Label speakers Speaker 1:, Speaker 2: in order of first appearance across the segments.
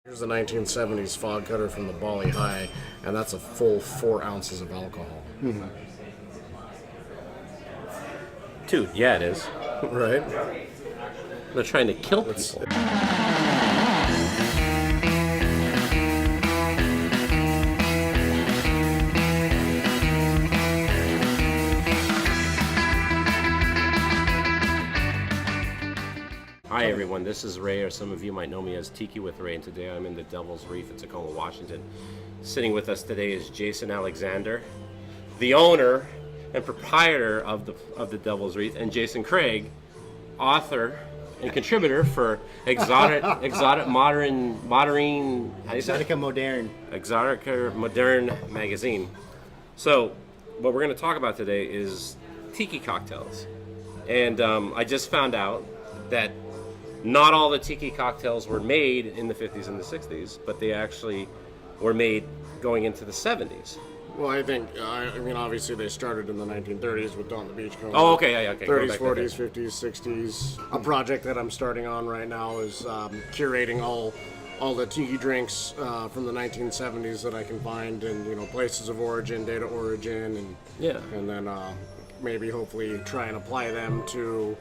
Speaker 1: Here's the 1970s fog cutter from the Bali High, and that's a full 4 ounces of alcohol.
Speaker 2: Dude, yeah, it is.
Speaker 1: Right?
Speaker 2: They're trying to kill people. Hi everyone, this is Ray, or some of you might know me as Tiki with Ray, and today I'm in the Devil's Reef in Tacoma, Washington. Sitting with us today is Jason Alexander, the owner and proprietor of the Devil's Reef, and Jason Craig, author and contributor for Exotica Moderne magazine. So, what we're going to talk about today is Tiki cocktails, and I just found out that not all the Tiki cocktails were made in the 50s and the 60s, but they actually were made going into the 70s.
Speaker 1: Well, I think, obviously they started in the 1930s with Don the Beachcomber.
Speaker 2: Oh, okay, yeah, okay.
Speaker 1: 30s, 40s, 50s, 60s. A project that I'm starting on right now is curating all the Tiki drinks from the 1970s that I can find in, places of origin, date of origin, and then maybe hopefully try and apply them to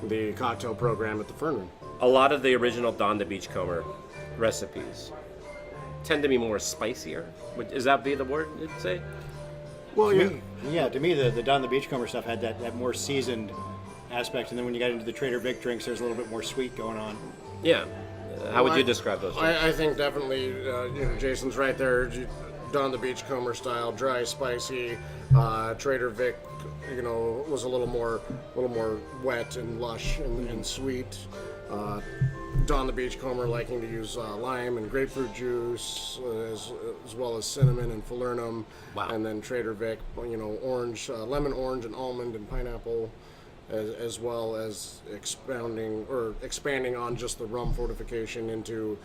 Speaker 1: the cocktail program at the Fern Room.
Speaker 2: A lot of the original Don the Beachcomber recipes tend to be more spicier. Is that be the word you'd say?
Speaker 1: Well,
Speaker 3: to me, the Don the Beachcomber stuff had that more seasoned aspect, and then when you got into the Trader Vic drinks, there's a little bit more sweet going on.
Speaker 2: Yeah. How would you describe those?
Speaker 1: I think definitely, Jason's right there. Don the Beachcomber style, dry, spicy. Trader Vic, was a little more wet and lush and sweet. Don the Beachcomber liking to use lime and grapefruit juice, as well as cinnamon and falernum.
Speaker 2: Wow.
Speaker 1: And then Trader Vic, orange, lemon, orange, and almond and pineapple, as well as expanding on just the rum fortification into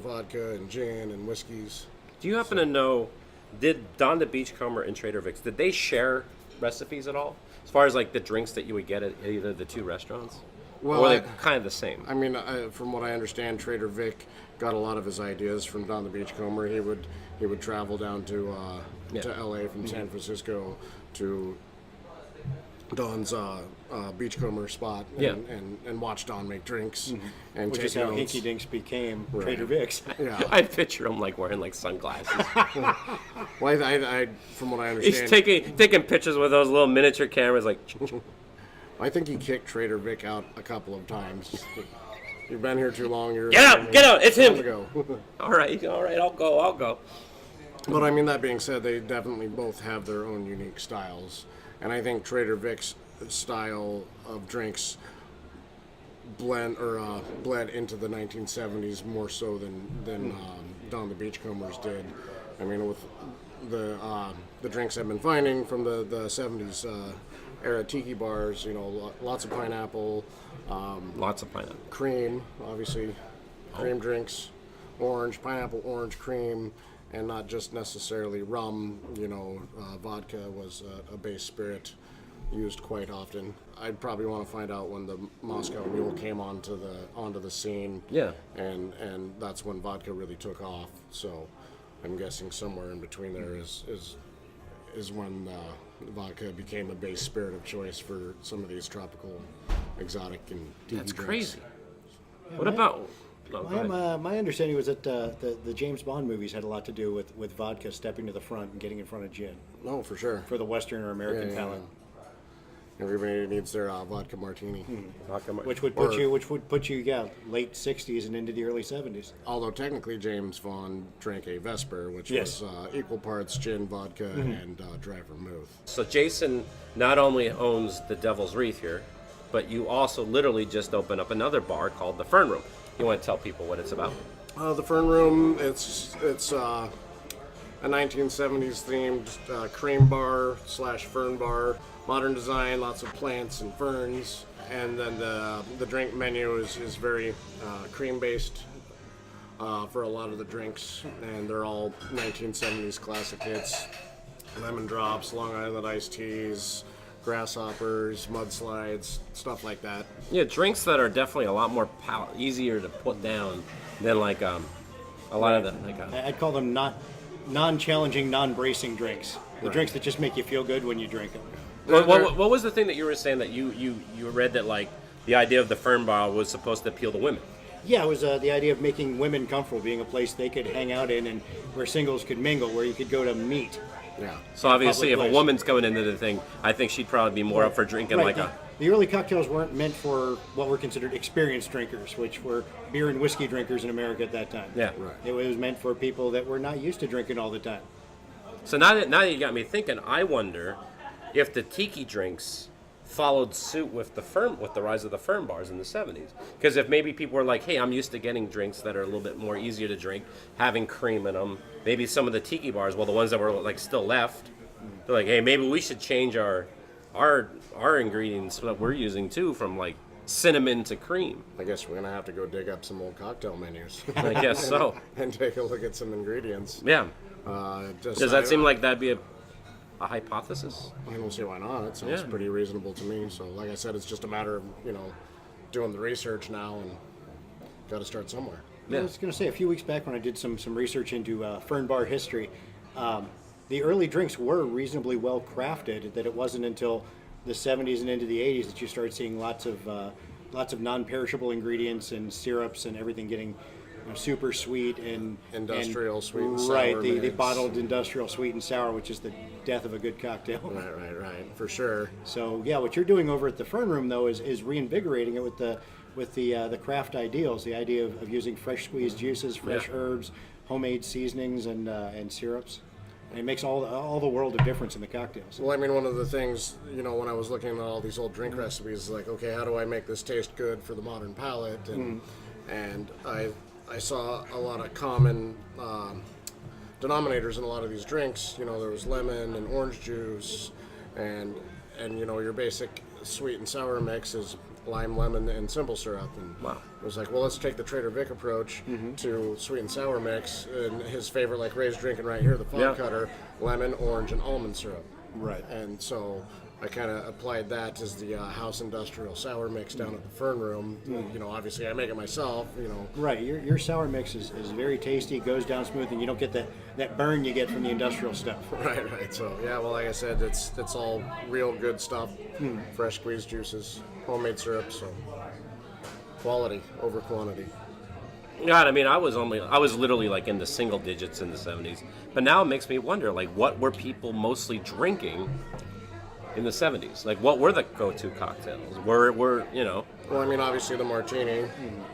Speaker 1: vodka and gin and whiskeys.
Speaker 2: Do you happen to know, did Don the Beachcomber and Trader Vic's, did they share recipes at all? As far as like the drinks that you would get at either of the two restaurants? Well, or were they kind of the same?
Speaker 1: From what I understand, Trader Vic got a lot of his ideas from Don the Beachcomber. He would travel down to LA from San Francisco to Don's Beachcomber spot and watch Don make drinks. And
Speaker 3: which is how Hinky Dinks became Trader Vic's.
Speaker 1: Yeah.
Speaker 2: I picture him like wearing like sunglasses.
Speaker 1: Well, I from what I understand,
Speaker 2: he's taking pictures with those little miniature cameras like.
Speaker 1: I think he kicked Trader Vic out a couple of times. You've been here too long.
Speaker 2: Get out! It's him.
Speaker 1: Go.
Speaker 2: All right, I'll go.
Speaker 1: But that being said, they definitely both have their own unique styles, and I think Trader Vic's style of drinks bled into the 1970s more so than Don the Beachcombers did. With the drinks I've been finding from the 70s era Tiki bars, lots of pineapple.
Speaker 2: Lots of pineapple.
Speaker 1: Cream, obviously. Cream drinks. Pineapple orange cream, and not just necessarily rum. Vodka was a base spirit used quite often. I'd probably want to find out when the Moscow Mule came onto the scene.
Speaker 2: Yeah.
Speaker 1: And that's when vodka really took off. So I'm guessing somewhere in between there is when vodka became the base spirit of choice for some of these tropical, exotic, and Tiki
Speaker 2: That's
Speaker 1: drinks.
Speaker 2: crazy. What about?
Speaker 3: My understanding was that the James Bond movies had a lot to do with vodka stepping to the front and getting in front of gin.
Speaker 1: No, for sure.
Speaker 3: For the Western or American palate.
Speaker 1: Everybody needs their vodka martini.
Speaker 3: Which would put you late 60s and into the early 70s.
Speaker 1: Although technically James Bond drank a Vesper, which was equal parts gin, vodka, and dry vermouth.
Speaker 2: So Jason not only owns the Devil's Reef here, but you also literally just opened up another bar called the Fern Room. You want to tell people what it's about?
Speaker 1: The Fern Room, it's a 1970s themed cream bar / fern bar. Modern design, lots of plants and ferns, and then the drink menu is very cream based for a lot of the drinks, and they're all 1970s classic hits: lemon drops, Long Island iced teas, grasshoppers, mudslides, stuff like that.
Speaker 2: Yeah, drinks that are definitely a lot more easier to put down than like a A lot of them. Like,
Speaker 3: I'd call them non-challenging, non-bracing drinks. The drinks that just make you feel good when you drink them.
Speaker 2: what was the thing that you were saying that you read that like the idea of the Fern Bar was supposed to appeal to women?
Speaker 3: Yeah, it was the idea of making women comfortable, being a place they could hang out in and where singles could mingle, where you could go to meet.
Speaker 1: Yeah.
Speaker 2: So obviously, if
Speaker 3: Public
Speaker 2: a
Speaker 3: place.
Speaker 2: woman's coming into the thing, I think she'd probably be more up for drinking
Speaker 3: Right.
Speaker 2: like a.
Speaker 3: The early cocktails weren't meant for what were considered experienced drinkers, which were beer and whiskey drinkers in America at that time.
Speaker 2: Yeah.
Speaker 1: Right.
Speaker 3: It was meant for people that were not used to drinking all the time.
Speaker 2: So now that you got me thinking, I wonder if the Tiki drinks followed suit with the rise of the Fern bars in the 70s. Because if maybe people were like, hey, I'm used to getting drinks that are a little bit more easier to drink, having cream in them. Maybe some of the Tiki bars, well, the ones that were like still left, they're like, hey, maybe we should change our ingredients that we're using too, from like cinnamon to cream.
Speaker 1: I guess we're gonna have to go dig up some old cocktail menus.
Speaker 2: I guess so.
Speaker 1: And take a look at some ingredients.
Speaker 2: Yeah.
Speaker 1: Does
Speaker 2: that seem like that'd be a hypothesis?
Speaker 1: I don't see why not. It sounds
Speaker 2: Yeah.
Speaker 1: pretty reasonable to me. So, like I said, it's just a matter of doing the research now, and got to start somewhere.
Speaker 2: Yeah.
Speaker 3: I was going to say, a few weeks back when I did some research into Fern Bar history, the early drinks were reasonably well crafted. That it wasn't until the 70s and into the 80s that you started seeing lots of non-perishable ingredients and syrups and everything getting super sweet and
Speaker 1: Industrial sweet and sour
Speaker 3: right, the
Speaker 1: mix.
Speaker 3: bottled industrial sweet and sour, which is the death of a good cocktail.
Speaker 1: Right, for sure.
Speaker 3: So yeah, what you're doing over at the Fern Room though is reinvigorating it with the craft ideals, the idea of using fresh squeezed juices, fresh herbs, homemade seasonings, and syrups. And it makes all the world of difference in the cocktails.
Speaker 1: Well, I mean, one of the things, when I was looking at all these old drink recipes, like, okay, how do I make this taste good for the modern palate? And I saw a lot of common denominators in a lot of these drinks. There was lemon and orange juice, and your basic sweet and sour mix is lime, lemon, and simple syrup. And
Speaker 2: Wow.
Speaker 1: it was like, well, let's take the Trader Vic approach to sweet and sour mix, and his favorite, like Ray's drinking right here, the Fog Cutter, lemon, orange, and almond syrup.
Speaker 3: Right.
Speaker 1: And so I kind of applied that as the house industrial sour mix down at the Fern Room. Obviously I make it myself.
Speaker 3: Right. Your sour mix is very tasty, goes down smooth, and you don't get that burn you get from the industrial stuff.
Speaker 1: Right. So yeah, well, like I said, it's all real good stuff. Fresh squeezed juices, homemade syrup. So quality over quantity.
Speaker 2: God, I mean, I was literally like in the single digits in the 70s, but now it makes me wonder, like, what were people mostly drinking in the 70s? Like, what were the go-to cocktails? Were
Speaker 1: Well, I mean, obviously the martini.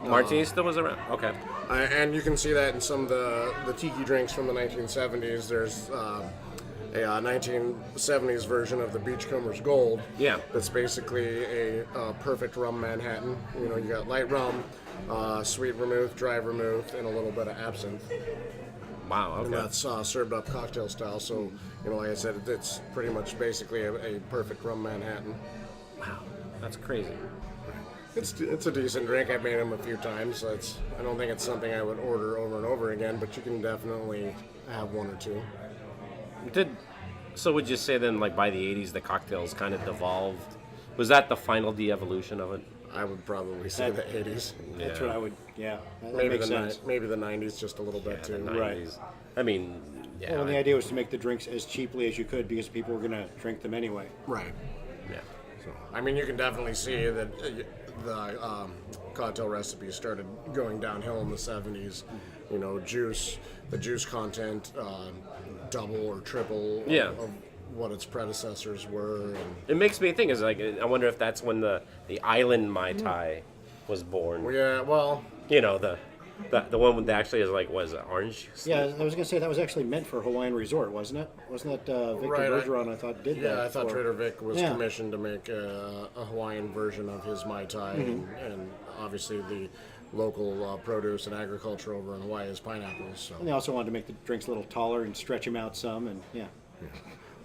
Speaker 2: Martini still was around? Okay.
Speaker 1: And you can see that in some of the tiki drinks from the 1970s. There's a 1970s version of the Beachcomber's Gold.
Speaker 2: Yeah.
Speaker 1: That's basically a perfect rum Manhattan. You got light rum, sweet vermouth, dry vermouth, and a little bit of absinthe.
Speaker 2: Wow. Okay.
Speaker 1: And that's served up cocktail style. So, like I said, it's pretty much basically a perfect rum Manhattan.
Speaker 2: Wow, that's crazy.
Speaker 1: It's a decent drink. I've made them a few times. So I don't think it's something I would order over and over again, but you can definitely have one or two.
Speaker 2: So would you say then, like, by the 80s, the cocktails kind of devolved? Was that the final de-evolution of it?
Speaker 1: I would probably say the 80s.
Speaker 3: That's
Speaker 2: Yeah.
Speaker 3: what I would. Yeah, that
Speaker 1: Maybe
Speaker 3: makes
Speaker 1: the
Speaker 3: sense.
Speaker 1: maybe the 90s just a little bit
Speaker 2: The
Speaker 1: too.
Speaker 2: 90s. I mean, yeah.
Speaker 3: Well, and the idea was to make the drinks as cheaply as you could because people were going to drink them anyway.
Speaker 1: Right.
Speaker 2: Yeah.
Speaker 1: So, I mean, you can definitely see that the cocktail recipes started going downhill in the 70s. The juice content double or triple of what its predecessors were. And
Speaker 2: It makes me think, I wonder if that's when the island Mai Tai was born.
Speaker 1: yeah, well,
Speaker 2: The one that actually is like, was it orange juice?
Speaker 3: Yeah, I was going to say that was actually meant for a Hawaiian resort, wasn't it? Wasn't that Victor
Speaker 1: Right,
Speaker 3: Bergeron, I thought, did that?
Speaker 1: yeah, I thought
Speaker 3: for-
Speaker 1: Trader Vic was
Speaker 3: Yeah.
Speaker 1: commissioned to make a Hawaiian version of his Mai Tai, and obviously the local produce and agriculture over in Hawaii is pineapples. So.
Speaker 3: And they also wanted to make the drinks a little taller and stretch them out some, and yeah.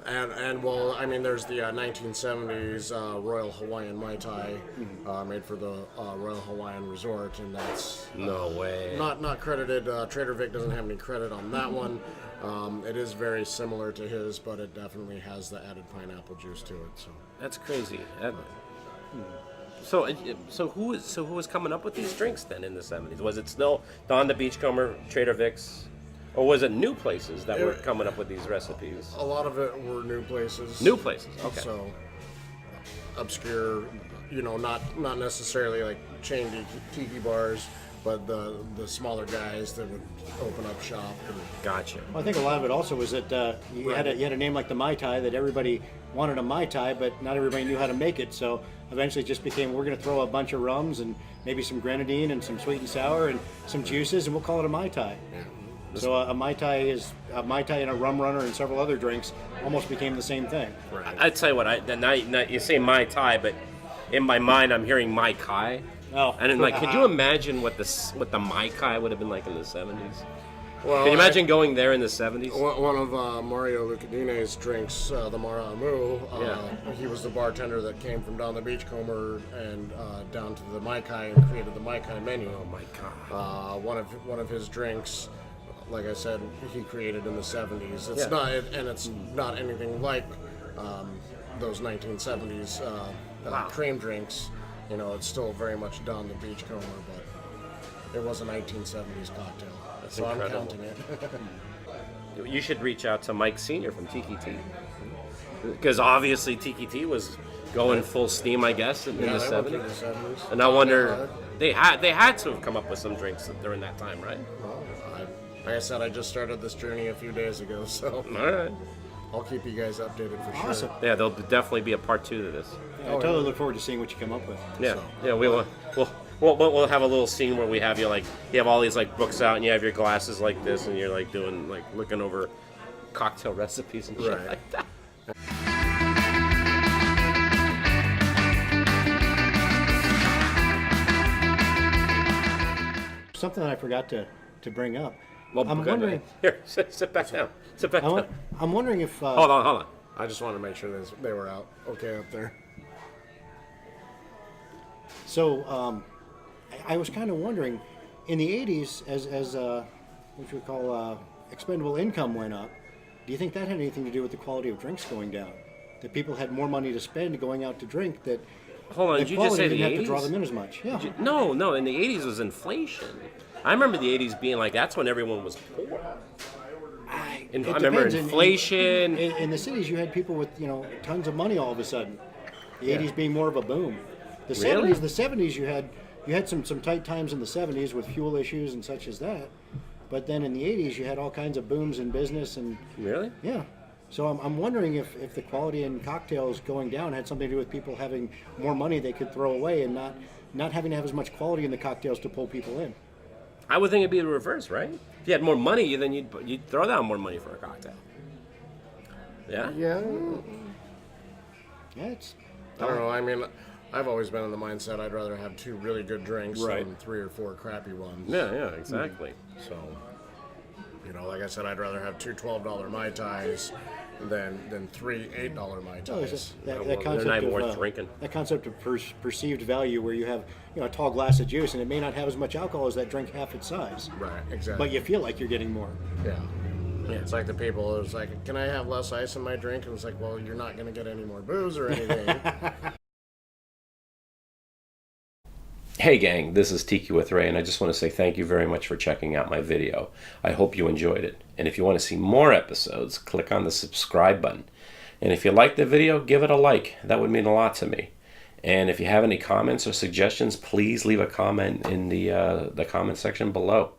Speaker 1: And well, I mean, there's the 1970s Royal Hawaiian Mai Tai made for the Royal Hawaiian Resort, and that's
Speaker 2: No way.
Speaker 1: not credited. Trader Vic doesn't have any credit on that one. It is very similar to his, but it definitely has the added pineapple juice to it. So
Speaker 2: That's crazy. So who was coming up with these drinks then in the 70s? Was it still Don the Beachcomber, Trader Vic's, or was it new places that were coming up with these recipes?
Speaker 1: A lot of it were new places.
Speaker 2: New places, okay.
Speaker 1: So obscure, not necessarily like chain tiki bars, but the smaller guys that would open up shop.
Speaker 2: Gotcha.
Speaker 3: Well, I think a lot of it also was that you had a name like the Mai Tai that everybody wanted a Mai Tai, but not everybody knew how to make it. So eventually it just became, we're going to throw a bunch of rums and maybe some grenadine and some sweet and sour and some juices, and we'll call it a Mai Tai. Yeah. So a Mai Tai and a rum runner and several other drinks almost became the same thing.
Speaker 2: Right. I'd tell you what, now you say Mai Tai, but in my mind I'm hearing Mai Kai.
Speaker 3: Oh.
Speaker 2: And then, could you imagine what the Mai Kai would have been like in the 70s?
Speaker 1: Well,
Speaker 2: can you imagine going there in the 70s?
Speaker 1: One of Mario Lucadine's drinks, the Maramu, he was the bartender that came from Don the Beachcomber and down to the Mai Kai and created the Mai Kai menu.
Speaker 2: Oh my God!
Speaker 1: One of his drinks, like I said, he created in the 70s. It's not anything like those 1970s cream drinks. It's still very much Don the Beachcomber, but it was a 1970s cocktail.
Speaker 2: That's
Speaker 1: so
Speaker 2: incredible.
Speaker 1: I'm counting it.
Speaker 2: You should reach out to Mike Sr. from Tiki, because obviously Tiki was going full steam, I guess, in the 70s. And I wonder, they had to have come up with some drinks during that time, right?
Speaker 1: Well, like I said, I just started this journey a few days ago, so
Speaker 2: all right.
Speaker 1: I'll keep you guys updated for sure.
Speaker 3: Awesome.
Speaker 2: Yeah, there'll definitely be a part 2 to this.
Speaker 3: I totally look forward to seeing what you come up with.
Speaker 2: Yeah, we'll have a little scene where we have you you have all these books out and you have your glasses like this and you're doing looking over cocktail recipes and shit like that.
Speaker 3: Something that I forgot to bring up.
Speaker 2: Well,
Speaker 3: I'm wondering.
Speaker 2: Here, sit back down. Sit back down.
Speaker 3: I'm wondering if.
Speaker 2: Hold on.
Speaker 1: I just wanted to make sure they were out okay up there.
Speaker 3: So I was kind of wondering, in the 80s, as what we call expendable income went up, do you think that had anything to do with the quality of drinks going down? That people had more money to spend going out to drink, that
Speaker 2: hold on,
Speaker 3: the
Speaker 2: did you just say
Speaker 3: didn't
Speaker 2: the
Speaker 3: have
Speaker 2: 80s?
Speaker 3: to draw them in as much. Yeah.
Speaker 2: No, in the 80s was inflation. I remember the 80s being that's when everyone was poor. I remember inflation.
Speaker 3: In the cities, you had people with tons of money all of a sudden. The 80s being more of a boom. The 70s, you had some tight times in the 70s with fuel issues and such as that. But then in the 80s, you had all kinds of booms in business and
Speaker 2: really.
Speaker 3: Yeah. So I'm wondering if the quality in cocktails going down had something to do with people having more money they could throw away and not having to have as much quality in the cocktails to pull people in.
Speaker 2: I would think it'd be the reverse, right? If you had more money, then you'd throw down more money for a cocktail. Yeah?
Speaker 1: Yeah.
Speaker 3: Yeah,
Speaker 1: I don't know. I mean, I've always been in the mindset I'd rather have 2 really good drinks
Speaker 2: Right.
Speaker 1: than 3 or 4 crappy ones.
Speaker 2: Yeah, exactly.
Speaker 1: So, like I said, I'd rather have 2 $12 Mai Tais than 3 $8 Mai Tais.
Speaker 2: They're not even worth drinking.
Speaker 3: That concept of perceived value, where you have a tall glass of juice and it may not have as much alcohol as that drink half its size,
Speaker 1: Right, exactly.
Speaker 3: but you feel like you're getting more.
Speaker 1: Yeah. It's like the people, it's like, can I have less ice in my drink? And it's like, well, you're not going to get any more booze or anything.
Speaker 2: Hey gang, this is Tiki with Ray, and I just want to say thank you very much for checking out my video. I hope you enjoyed it. And if you want to see more episodes, click on the subscribe button. And if you liked the video, give it a like. That would mean a lot to me. And if you have any comments or suggestions, please leave a comment in the comment section below.